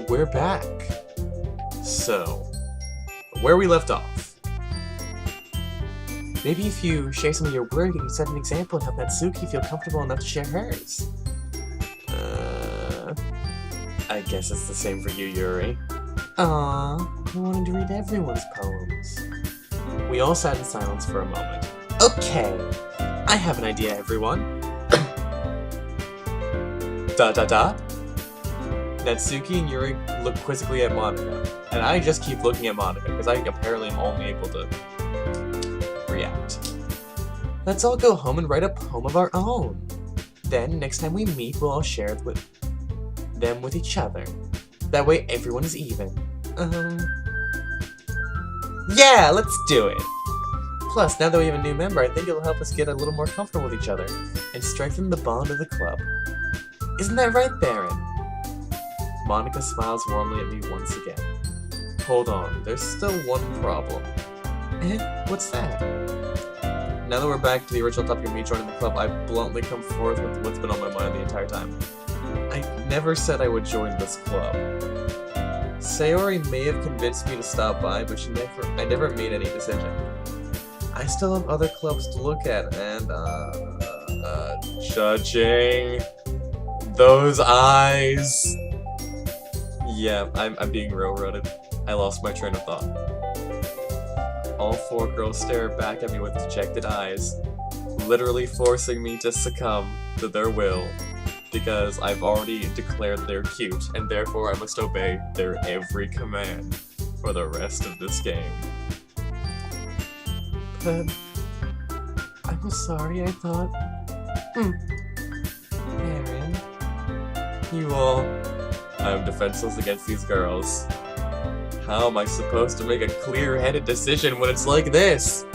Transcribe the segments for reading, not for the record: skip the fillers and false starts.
And we're back. So, where we left off. Maybe if you share some of your work, you can set an example and help Natsuki feel comfortable enough to share hers. I guess it's the same for you, Yuri. Aww, I wanted to read everyone's poems. We all sat in silence for a moment. Okay, I have an idea, everyone. Natsuki and Yuri look quizzically at Monica, and I just keep looking at Monica, because I apparently am only able to react. Let's all go home and write a poem of our own. Then, next time we meet, we'll all share it with them with each other. That way everyone is even. Yeah, let's do it! Plus, now that we have a new member, I think it'll help us get a little more comfortable with each other, and strengthen the bond of the club. Isn't that right, Baron? Monica smiles warmly at me once again. Hold on, there's still one problem. What's that? Now that we're back to the original topic of me joining the club, I bluntly come forth with what's been on my mind the entire time. I never said I would join this club. Sayori may have convinced me to stop by, but I never made any decision. I still have other clubs to look at, and, judging those eyes. Yeah, I'm being railroaded. I lost my train of thought. All four girls stare back at me with dejected eyes, literally forcing me to succumb to their will, because I've already declared they're cute, and therefore I must obey their every command for the rest of this game. But I'm sorry, I thought... Aaron... You all... I'm defenseless against these girls. How am I supposed to make a clear-headed decision when it's like this?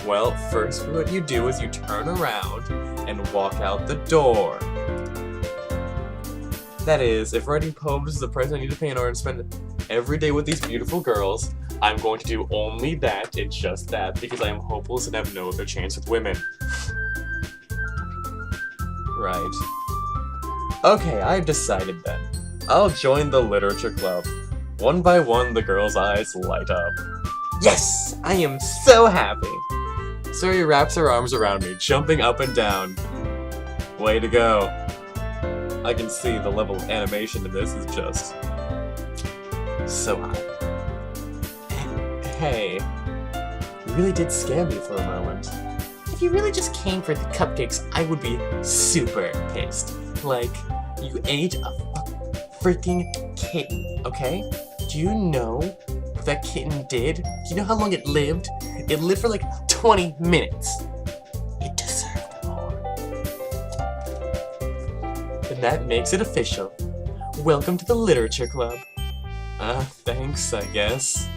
Well, first what you do is you turn around and walk out the door. That is, if writing poems is the price I need to pay in order to spend every day with these beautiful girls, I'm going to do only that and just that because I am hopeless and have no other chance with women. Right. Okay, I've decided then. I'll join the literature club. One by one, the girls' eyes light up. Yes! I am so happy! Suri wraps her arms around me, jumping up and down. Way to go. I can see the level of animation in this is just... so high. Hey, you really did scare me for a moment. If you really just came for the cupcakes, I would be super pissed. Like, you ate a freaking kitten, okay? Do you know what that kitten did? Do you know how long it lived? It lived for like 20 minutes. It deserved more. And that makes it official. Welcome to the Literature Club. Thanks, I guess.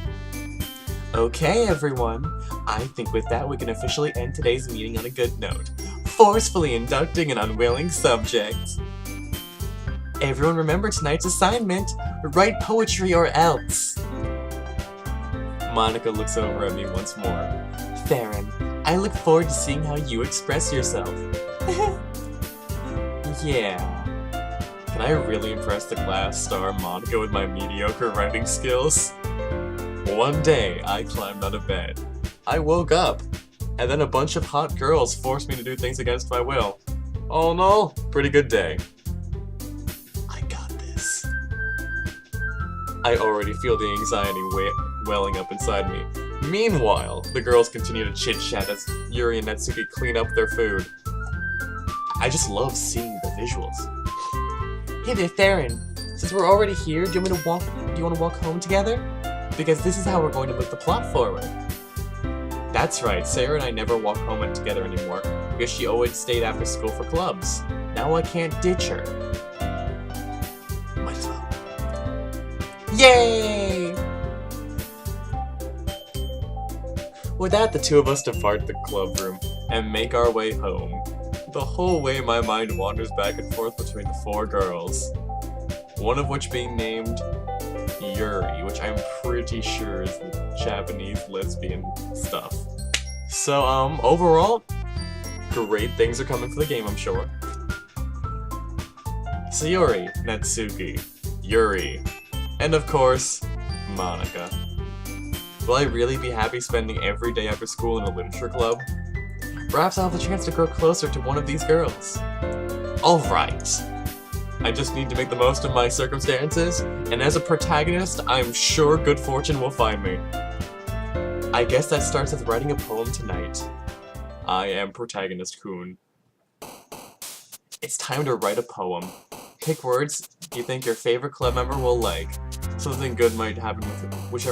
Okay, everyone. I think with that we can officially end today's meeting on a good note, forcefully inducting an unwilling subject. Everyone remember tonight's assignment, write poetry or else. Monica looks over at me once more. Theron, I look forward to seeing how you express yourself. Yeah. Can I really impress the class star Monica with my mediocre writing skills? One day, I climbed out of bed. I woke up, and then a bunch of hot girls forced me to do things against my will. All in all, pretty good day. I got this. I already feel the anxiety welling up inside me. Meanwhile, the girls continue to chit-chat as Yuri and Natsuki clean up their food. I just love seeing the visuals. Hey there, Theron. Since we're already here, do you want to walk home together? Because this is how we're going to move the plot forward. That's right, Sarah and I never walk home together anymore, because she always stayed after school for clubs. Now I can't ditch her. Might as well. Yay! With that, the two of us depart the club room and make our way home. The whole way my mind wanders back and forth between the four girls. One of which being named Yuri, which I'm pretty sure is Japanese lesbian stuff. So, overall, great things are coming for the game, I'm sure. Sayori, Natsuki, Yuri, and of course, Monica. Will I really be happy spending every day after school in a literature club? Perhaps I'll have the chance to grow closer to one of these girls. Alright. I just need to make the most of my circumstances, and as a protagonist, I'm sure good fortune will find me. I guess that starts with writing a poem tonight. I am Protagonist-Kuuuuun. It's time to write a poem. Pick words you think your favorite club member will like. Something good might happen with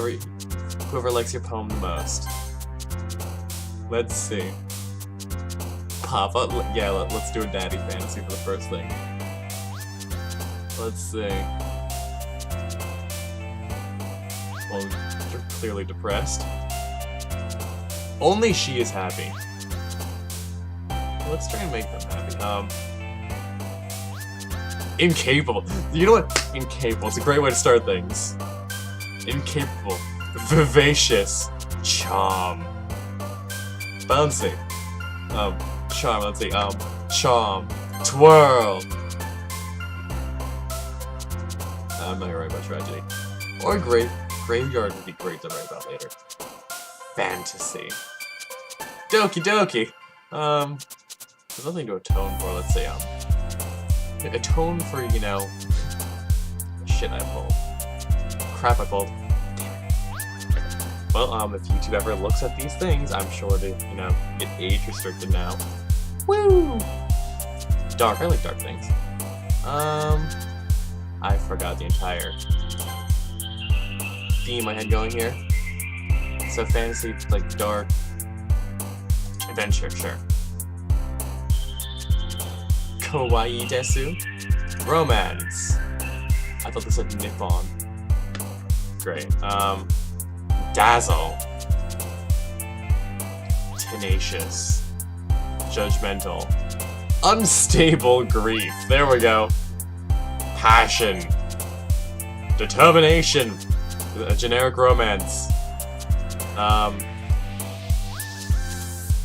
whoever likes your poem the most. Let's see. Papa, yeah, let's do a daddy fantasy for the first thing. Let's see. Well, you're clearly depressed. Only she is happy. Let's try and make them happy. Incapable. You know what? Incapable. It's a great way to start things. Incapable. Vivacious. Charm. Bouncy. Charm. Let's see. Charm. Twirl. I'm not gonna write about tragedy. Or graveyard would be great to write about later. Fantasy. Doki doki. There's nothing to atone for. Let's say atone for, you know, shit I pulled. Crap I pulled. Well, if YouTube ever looks at these things, I'm sure to, you know, get age restricted now. Woo! Dark. I like dark things. I forgot the entire theme I had going here. So fantasy, like dark, adventure, sure. Kawaii desu. Romance. I thought this said Nippon. Great. Dazzle. Tenacious. Judgmental. Unstable grief. There we go. Passion. Determination. A generic romance.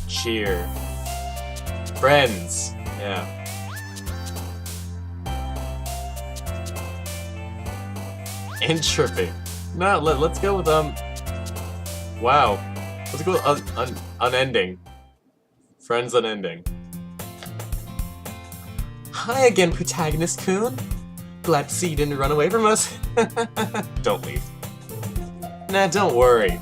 Cheer. Friends. Yeah. Entropy. No, let's go with, wow. Let's go with unending. Friends unending. Hi again, Protagonist-Kuuuuun. Glad to see you didn't run away from us. Don't leave. Nah, don't worry.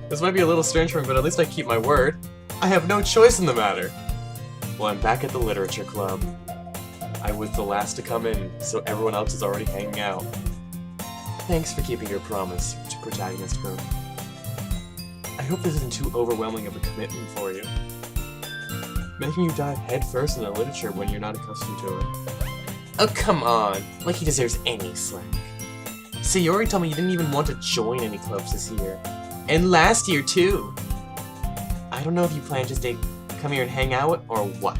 This might be a little strange for me, but at least I keep my word. I have no choice in the matter. Well, I'm back at the literature club. I was the last to come in, so everyone else is already hanging out. Thanks for keeping your promise to Protagonist-Kuuuuun. I hope this isn't too overwhelming of a commitment for you. Making you dive headfirst into literature when you're not accustomed to it. Oh, come on! Like he deserves any slack. Sayori told me you didn't even want to join any clubs this year. And last year, too! I don't know if you plan to just come here and hang out, or what.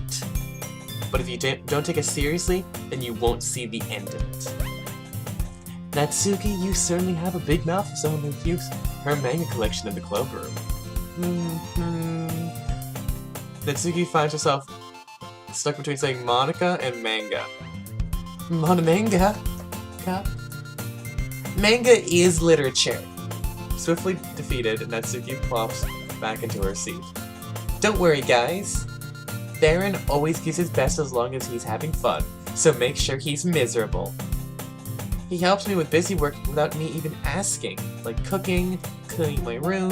But if you don't take us seriously, then you won't see the end of it. Natsuki, you certainly have a big mouth for someone who keeps her manga collection in the club room. Natsuki finds herself stuck between saying Monica and manga. Manga? Manga is literature. Swiftly defeated, Natsuki plops back into her seat. Don't worry, guys. Theron always gives his best as long as he's having fun, so make sure he's miserable. He helps me with busy work without me even asking, like cooking, cleaning my room.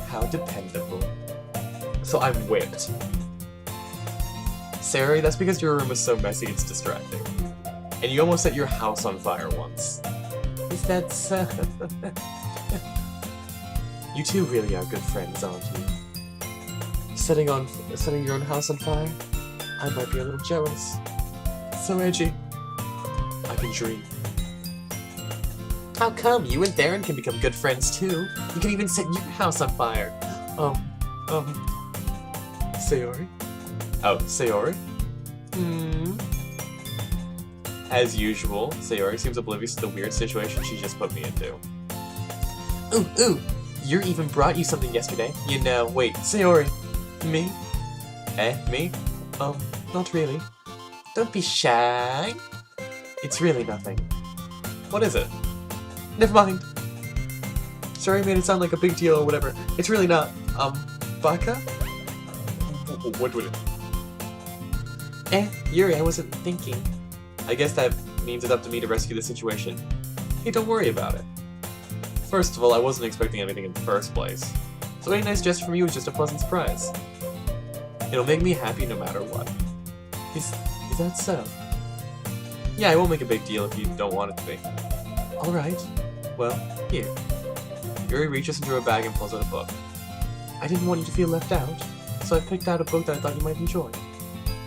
How dependable. So I'm whipped. Sayori, that's because your room is so messy it's distracting. And you almost set your house on fire once. Is that so? You two really are good friends, aren't you? Setting your own house on fire? I might be a little jealous. So edgy. I can dream. How come? You and Theron can become good friends too. You can even set your house on fire. Sayori? Oh, Sayori? As usual, Sayori seems oblivious to the weird situation she just put me into. Ooh, Yuri even brought you something yesterday. You know, wait, Sayori. Me? Me? Not really. Don't be shy. It's really nothing. What is it? Never mind. Sorry I made it sound like a big deal or whatever. It's really not. Baka? What would it? Yuri, I wasn't thinking. I guess that means it's up to me to rescue the situation. Hey, don't worry about it. First of all, I wasn't expecting anything in the first place. So any nice gesture from you is just a pleasant surprise. It'll make me happy no matter what. Is that so? Yeah, I won't make a big deal if you don't want it to be. Alright. Well, here. Yuri reaches into her bag and pulls out a book. I didn't want you to feel left out, so I picked out a book that I thought you might enjoy.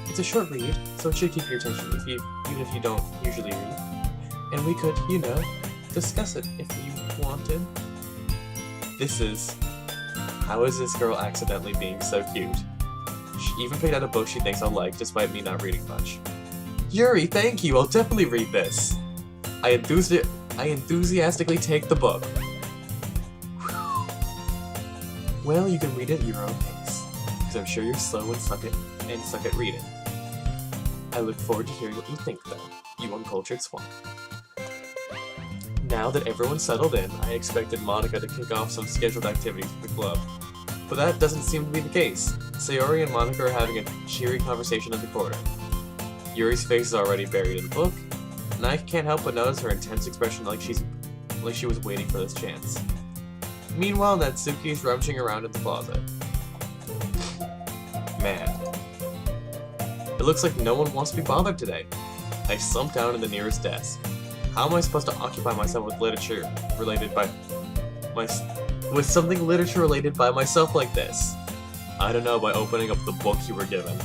It's a short read, so it should keep your attention even if you don't usually read. And we could, you know, discuss it if you wanted. How is this girl accidentally being so cute? She even picked out a book she thinks I'll like, despite me not reading much. Yuri, thank you! I'll definitely read this! I enthusiastically take the book. Well, you can read it at your own pace, because I'm sure you're slow and suck at reading. I look forward to hearing what you think, though, you uncultured swine. Now that everyone's settled in, I expected Monica to kick off some scheduled activities for the club. But that doesn't seem to be the case. Sayori and Monica are having a cheery conversation in the corner. Yuri's face is already buried in the book, and I can't help but notice her intense expression like she was waiting for this chance. Meanwhile, Natsuki is rummaging around in the closet. Man. It looks like no one wants to be bothered today. I slumped down in the nearest desk. How am I supposed to occupy myself with something literature related by myself like this? I don't know, by opening up the book you were given.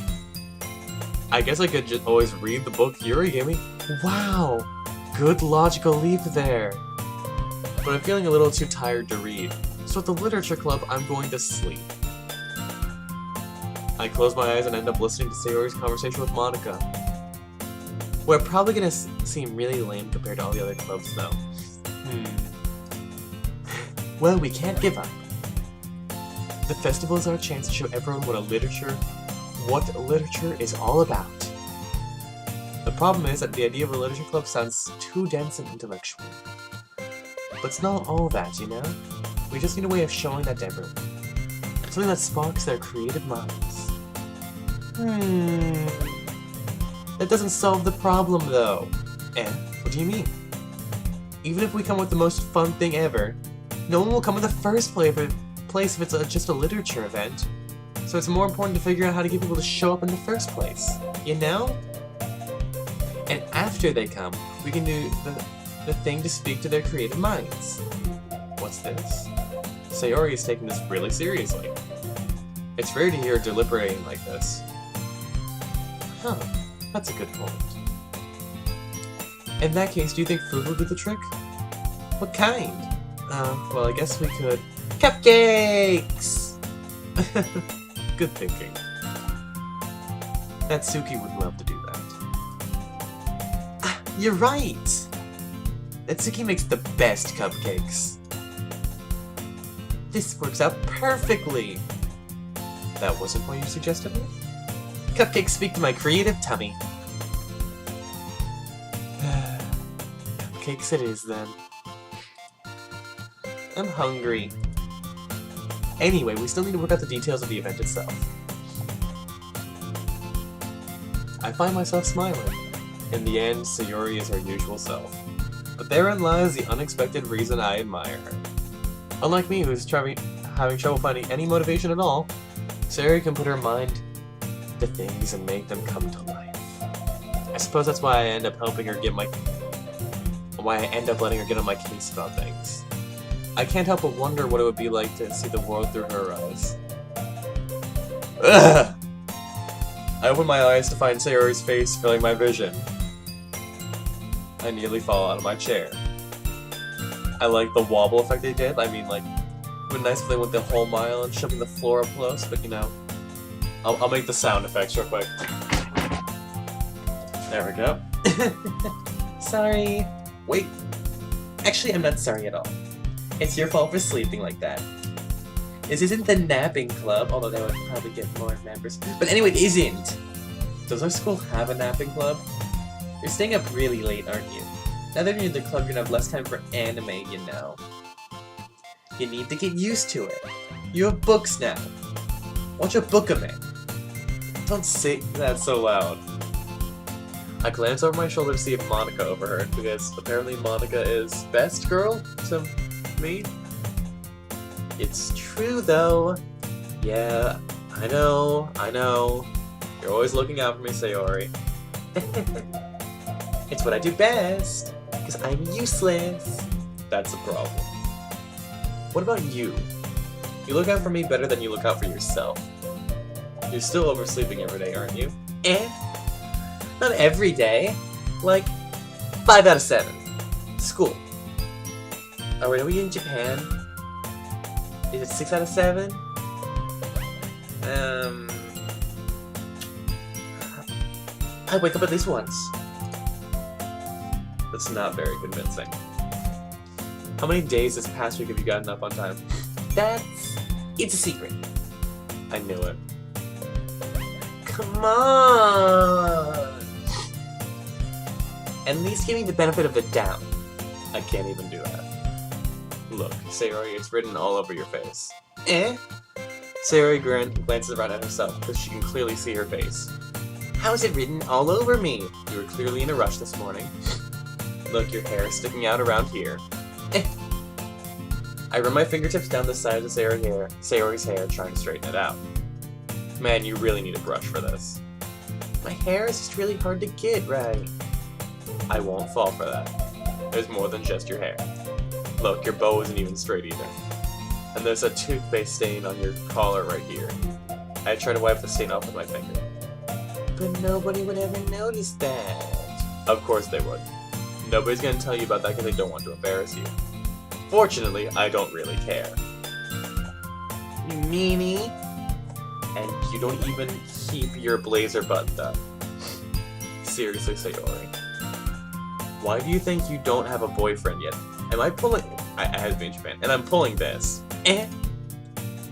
I guess I could just always read the book Yuri gave me. Wow! Good logical leap there. But I'm feeling a little too tired to read, so at the literature club, I'm going to sleep. I close my eyes and end up listening to Sayori's conversation with Monica. We're probably gonna seem really lame compared to all the other clubs, though. Well, we can't give up. The festival is our chance to show everyone what literature is all about. The problem is that the idea of a literature club sounds too dense and intellectual. But it's not all that, you know? We just need a way of showing that to everyone. Something that sparks their creative minds. That doesn't solve the problem, though. What do you mean? Even if we come with the most fun thing ever, no one will come in the first place if it's just a literature event. So it's more important to figure out how to get people to show up in the first place, you know? And after they come, we can do the thing to speak to their creative minds. What's this? Sayori is taking this really seriously. It's rare to hear her deliberating like this. Huh, that's a good point. In that case, do you think food will do the trick? What kind? Well, I guess we could... Cupcakes! Good thinking. Natsuki would love to do that. You're right! Natsuki makes the best cupcakes. This works out perfectly! That wasn't what you suggested me? Cupcakes speak to my creative tummy. Cupcakes it is, then. I'm hungry. Anyway, we still need to work out the details of the event itself. I find myself smiling. In the end, Sayori is her usual self. But therein lies the unexpected reason I admire her. Unlike me, who's having trouble finding any motivation at all, Sayori can put her mind to things and make them come to life. I suppose that's why I end up letting her get on my case about things. I can't help but wonder what it would be like to see the world through her eyes. Ugh! I open my eyes to find Sayori's face filling my vision. I nearly fall out of my chair. I like the wobble effect they did. I mean, like, it would be nice if they went the whole mile and shoving the floor up close, but you know, I'll make the sound effects real quick. There we go. Sorry. Wait. Actually, I'm not sorry at all. It's your fault for sleeping like that. This isn't the napping club, although that would probably get more members. But anyway, it isn't. Does our school have a napping club? You're staying up really late, aren't you? Now that you're in the club, you're gonna have less time for anime, you know. You need to get used to it. You have books now. Watch a book of it. Don't say that so loud. I glance over my shoulder to see if Monica overheard, because apparently Monica is best girl to me. It's true, though. Yeah, I know. You're always looking out for me, Sayori. It's what I do best, because I'm useless. That's a problem. What about you? You look out for me better than you look out for yourself. You're still oversleeping every day, aren't you? Not every day. Like, 5 out of 7. School. Oh wait, are we in Japan? Is it 6 out of 7? I wake up at least once. That's not very convincing. How many days this past week have you gotten up on time? It's a secret. I knew it. Come on! At least give me the benefit of the doubt. I can't even do that. Look, Sayori, it's written all over your face. Sayori glances around at herself, because she can clearly see her face. How is it written all over me? You were clearly in a rush this morning. Look, your hair is sticking out around here. I run my fingertips down the sides of Sayori's hair, trying to straighten it out. Man, you really need a brush for this. My hair is just really hard to get right. I won't fall for that. There's more than just your hair. Look, your bow isn't even straight either. And there's a toothpaste stain on your collar right here. I try to wipe the stain off with my finger. But nobody would ever notice that. Of course they would. Nobody's gonna tell you about that because they don't want to embarrass you. Fortunately, I don't really care. You meanie. And you don't even keep your blazer buttoned up. Seriously, Sayori. Why do you think you don't have a boyfriend yet? Am I pulling... I have been in Japan, and I'm pulling this.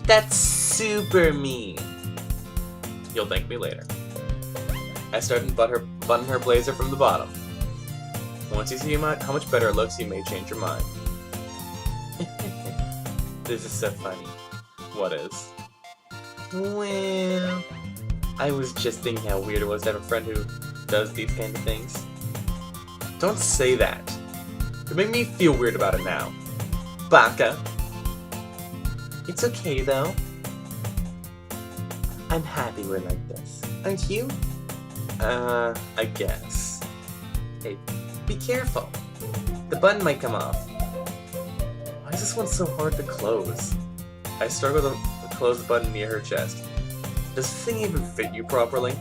That's super mean. You'll thank me later. I start to button her blazer from the bottom. Once you see how much better it looks, you may change your mind. This is so funny. What is? Well, I was just thinking how weird it was to have a friend who does these kind of things. Don't say that. You're making me feel weird about it now. Baka. It's okay though. I'm happy we're like this. Aren't you? I guess. Hey, be careful. The button might come off. Why is this one so hard to close? I struggle to close the button near her chest. Does this thing even fit you properly?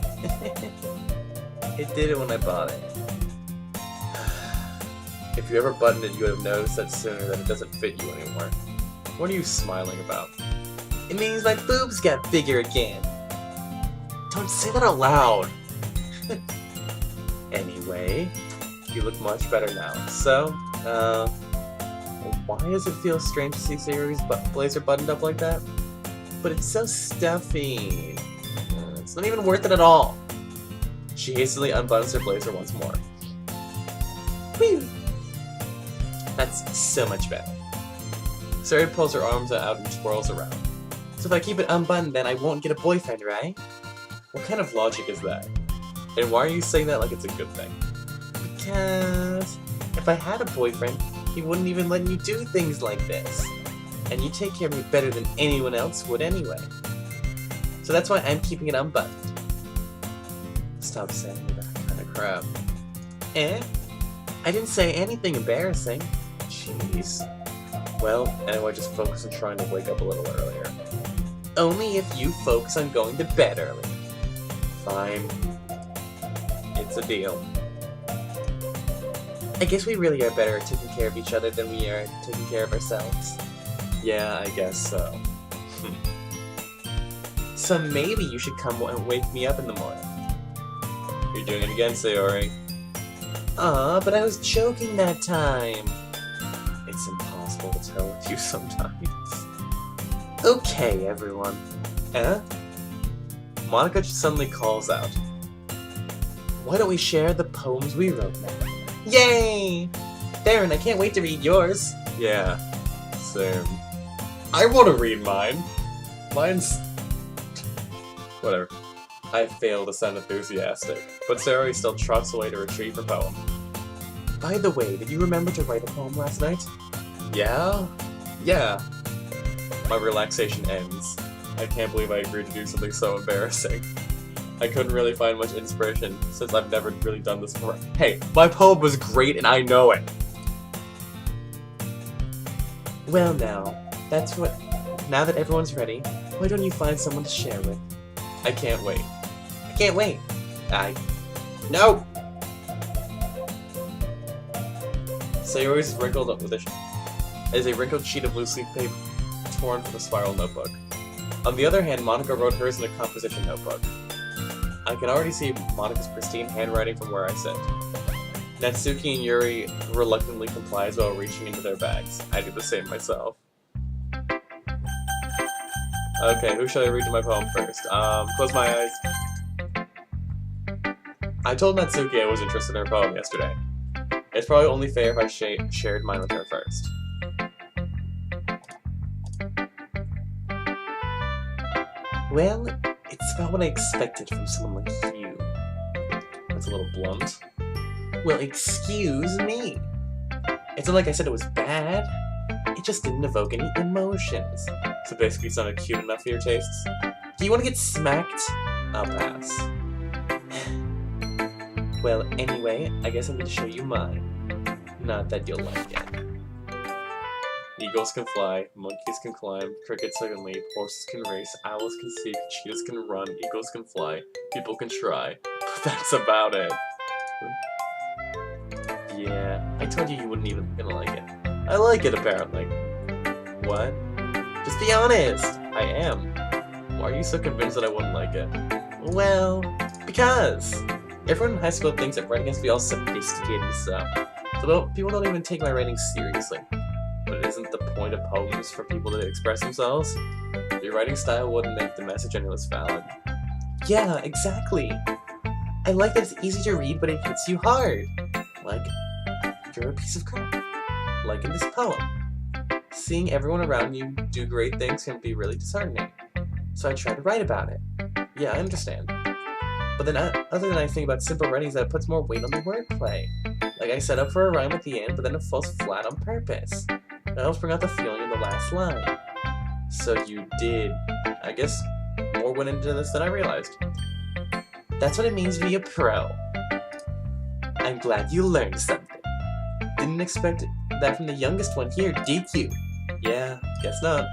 It did it when I bought it. If you ever buttoned it, you would have noticed that sooner that it doesn't fit you anymore. What are you smiling about? It means my boobs got bigger again. Don't say that out loud. Anyway, you look much better now. So, why does it feel strange to see Sayori's blazer buttoned up like that? But it's so stuffy. It's not even worth it at all. She hastily unbuttons her blazer once more. Whew. That's so much better. Sayori pulls her arms out and twirls around. So if I keep it unbuttoned, then I won't get a boyfriend, right? What kind of logic is that? And why are you saying that like it's a good thing? Because if I had a boyfriend, he wouldn't even let you do things like this. And you take care of me better than anyone else would anyway. So that's why I'm keeping it unbuttoned. Stop saying that kind of crap. I didn't say anything embarrassing. Jeez. Well, anyway, just focus on trying to wake up a little earlier. Only if you focus on going to bed early. Fine. It's a deal. I guess we really are better at taking care of each other than we are at taking care of ourselves. Yeah, I guess so. So maybe you should come and wake me up in the morning. You're doing it again, Sayori. Aw, but I was joking that time. It's impossible to tell with you sometimes. Okay, everyone. Monica just suddenly calls out. Why don't we share the poems we wrote now? Yay! Darren, I can't wait to read yours. Yeah, same. I want to read mine. Mine's... whatever. I fail to sound enthusiastic, but Sarah still trots away to retrieve her poem. By the way, did you remember to write a poem last night? Yeah? Yeah. My relaxation ends. I can't believe I agreed to do something so embarrassing. I couldn't really find much inspiration, since I've never really done this before. Hey, my poem was great and I know it! Well now that everyone's ready, why don't you find someone to share with? I can't wait. I can't wait. No! Sayori is wrinkled up with a wrinkled sheet of loose leaf paper torn from a spiral notebook. On the other hand, Monica wrote hers in a composition notebook. I can already see Monica's pristine handwriting from where I sit. Natsuki and Yuri reluctantly comply as well, reaching into their bags. I do the same myself. Okay, who should I read to my poem first? Close my eyes. I told Natsuki I was interested in her poem yesterday. It's probably only fair if I shared mine with her first. Well, it's about what I expected from someone like you. That's a little blunt. Well, excuse me. It's not like I said it was bad. It just didn't evoke any emotions. So basically it's not cute enough for your tastes? Do you want to get smacked? I'll pass. Well, anyway, I guess I'm going to show you mine. Not that you'll like it. Eagles can fly, monkeys can climb, crickets can leap, horses can race, owls can speak, cheetahs can run, eagles can fly, people can try. But that's about it. Yeah, I told you wouldn't even gonna like it. I like it, apparently. What? Just be honest! I am. Why are you so convinced that I wouldn't like it? Well, because everyone in high school thinks that writing has to be all sophisticated and stuff. So people don't even take my writing seriously. But isn't the point of poems for people to express themselves? Your writing style wouldn't make the message any less valid. Yeah, exactly. I like that it's easy to read, but it hits you hard. Like, you're a piece of crap. Like in this poem. Seeing everyone around you do great things can be really disheartening. So I try to write about it. Yeah, I understand. But then other than I think about simple writing is that it puts more weight on the wordplay. Like I set up for a rhyme at the end, but then it falls flat on purpose. It helps bring out the feeling in the last line. So you did, I guess, more went into this than I realized. That's what it means to be a pro. I'm glad you learned something. Didn't expect that from the youngest one here, did you? Yeah, guess not.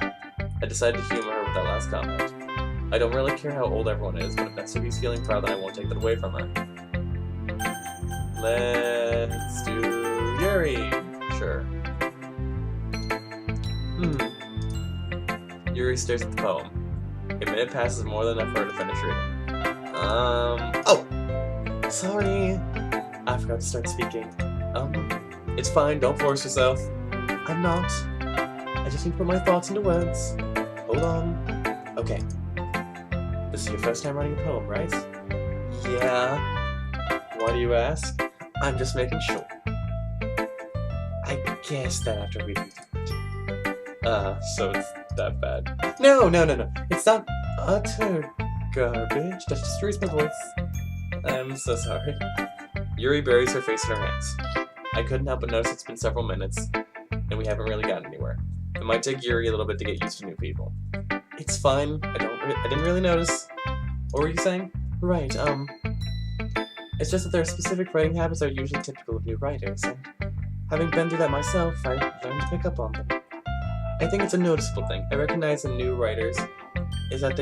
I decided to humor her with that last comment. I don't really care how old everyone is, but if Natsuki's feeling proud, then I won't take that away from her. Let's do Yuri. Sure. Yuri stares at the poem. A minute passes more than enough for her to finish reading. Oh! Sorry. I forgot to start speaking. It's fine, don't force yourself. I'm not. I just need to put my thoughts into words. Hold on. Okay. This is your first time writing a poem, right? Yeah. Why do you ask? I'm just making sure. I guess that after reading through it. So it's that bad. No. It's not utter garbage. That just raised my voice. I'm so sorry. Yuri buries her face in her hands. I couldn't help but notice it's been several minutes, and we haven't really gotten anywhere. It might take Yuri a little bit to get used to new people. It's fine. I didn't really notice. What were you saying? Right, it's just that there are specific writing habits that are usually typical of new writers, and having been through that myself, I learned to pick up on them. I think it's a noticeable thing. I recognize in new writers is that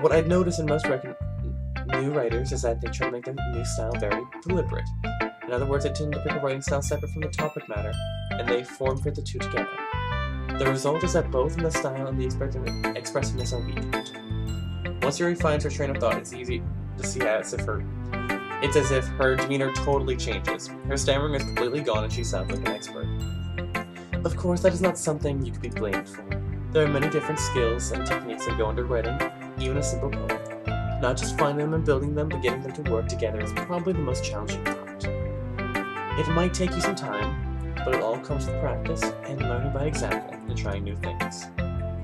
what I'd notice in most new writers is that they try to make their new style very deliberate. In other words, they tend to pick a writing style separate from the topic matter, and they form-fit the two together. The result is that both in the style and the expressiveness are weakened. Once Yuri finds her train of thought, it's easy to see it's as if her demeanor totally changes. Her stammering is completely gone and she sounds like an expert. Of course, that is not something you could be blamed for. There are many different skills and techniques that go into writing, even a simple poem. Not just finding them and building them, but getting them to work together is probably the most challenging part. It might take you some time, but it all comes with practice and learning by example and trying new things.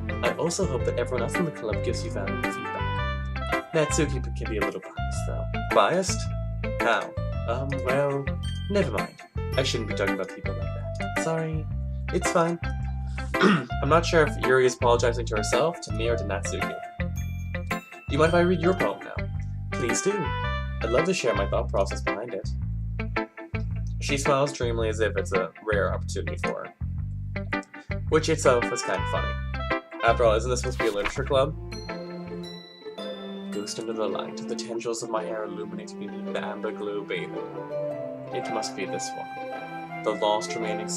I also hope that everyone else in the club gives you valuable feedback. Natsuki can be a little biased, though. Biased? How? Well, never mind. I shouldn't be talking about people like that. Sorry. It's fine. I'm not sure if Yuri is apologizing to herself, to me, or to Natsuki. Do you mind if I read your poem now? Please do. I'd love to share my thought process behind it. She smiles dreamily as if it's a rare opportunity for her. Which itself is kind of funny. After all, isn't this supposed to be a literature club? Ghost into the light, the tendrils of my hair illuminate beneath the amber glow bathing. It must be this one. The lost remaining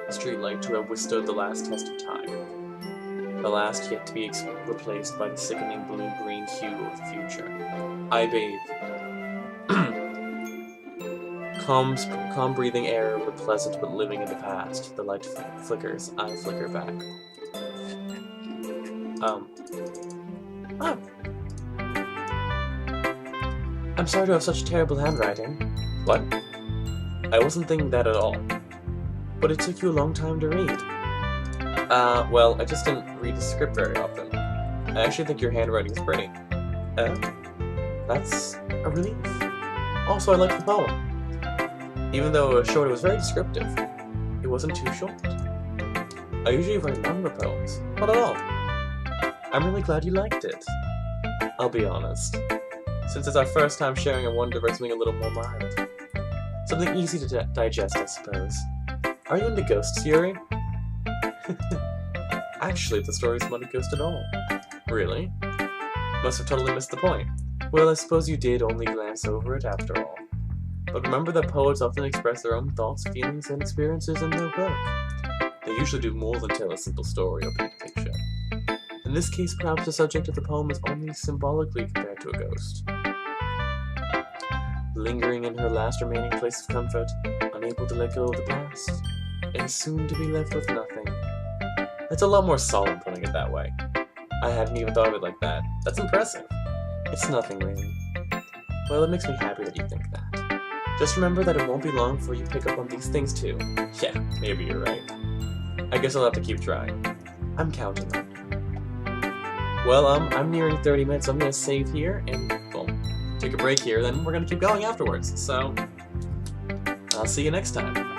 streetlight to have withstood the last test of time. The last yet to be replaced by the sickening blue-green hue of the future. I bathe. Calm breathing air, but pleasant but living in the past. The light flickers. I flicker back. Oh. I'm sorry to have such terrible handwriting. What? I wasn't thinking that at all. But it took you a long time to read. Well, I just didn't read the script very often. I actually think your handwriting is pretty. That's a relief. Also, I liked the poem. Even though it was short, it was very descriptive. It wasn't too short. I usually write longer poems. Not at all. I'm really glad you liked it. I'll be honest. Since it's our first time sharing, I wanted to write something a little more mild. Something easy to digest, I suppose. Are you into ghosts, Yuri? Actually, the story's not a ghost at all. Really? Must have totally missed the point. Well, I suppose you did only glance over it after all. But remember that poets often express their own thoughts, feelings, and experiences in their work. They usually do more than tell a simple story or paint a picture. In this case, perhaps the subject of the poem is only symbolically compared to a ghost. Lingering in her last remaining place of comfort, unable to let go of the past, and soon to be left with nothing. That's a lot more solemn putting it that way. I hadn't even thought of it like that. That's impressive. It's nothing, really. Well, it makes me happy that you think that. Just remember that it won't be long before you pick up on these things too. Yeah, maybe you're right. I guess I'll have to keep trying. I'm counting on you. Well, I'm nearing 30 minutes, so I'm gonna save here and, well, take a break here, then we're gonna keep going afterwards. So, I'll see you next time.